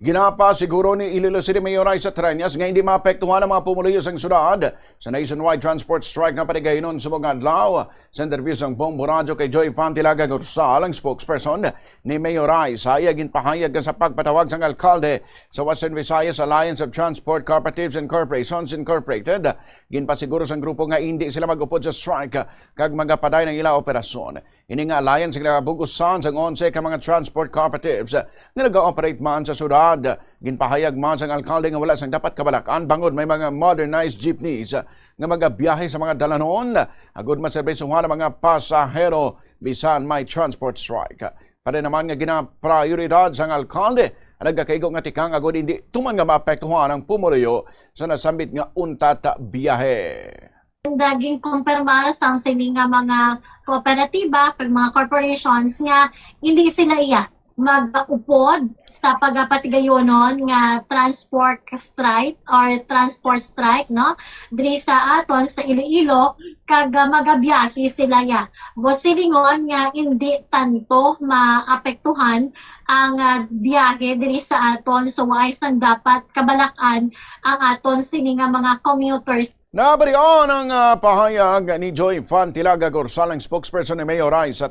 Ginpasiguro ni Iloilo City Mayor Raisa nga hindi maapektuhan ang mga pumuliyo sa syudad sa nationwide transport strike na patigaynon sa mga adlaw. Sa interview sa Bombo Radio kay Joy Fantilaga Gorsal, ang spokesperson ni Mayor Raisa, ginpahayag sa pagpatawag sa alkalde sa Western Visayas Alliance of Transport Cooperatives and Corporations Incorporated. Ginpasiguro sa grupo nga hindi sila mag-upod sa strike kag magapaday ng ila operasyon. Ini nga alliance sila bugusan sa 11 ka mga transport cooperatives nga nag-ooperate man sa syudad. Ginpahayag man sa alkalde nga wala sang dapat kabalakan bangod may mga modernized jeepneys nga magabiyahe sa mga dalanon agud maserbisyuhan ang mga pasahero bisan may transport strike. Para naman nga ginaprioridad sa alkalde nagkakaigo nga tikang agud hindi tuman nga maapektuhan ang pumuliyo sa nasambit nga untat biyahe. Daging kumpirmar sa sini nga mga kooperatiba pag mga corporations nga hindi sila mag-upod sa pagapatigayonon nga transport strike or transport strike no diri sa aton sa Iloilo kag magabiyahe sila bosilingon nga hindi tanto maapektuhan ang biyahe diri sa aton so why sang dapat kabalakan ang aton sini nga mga commuters. Nabarion ang pahayag ni Joy Fantilaga Gorsal, ang spokesperson ni Mayor Raisa.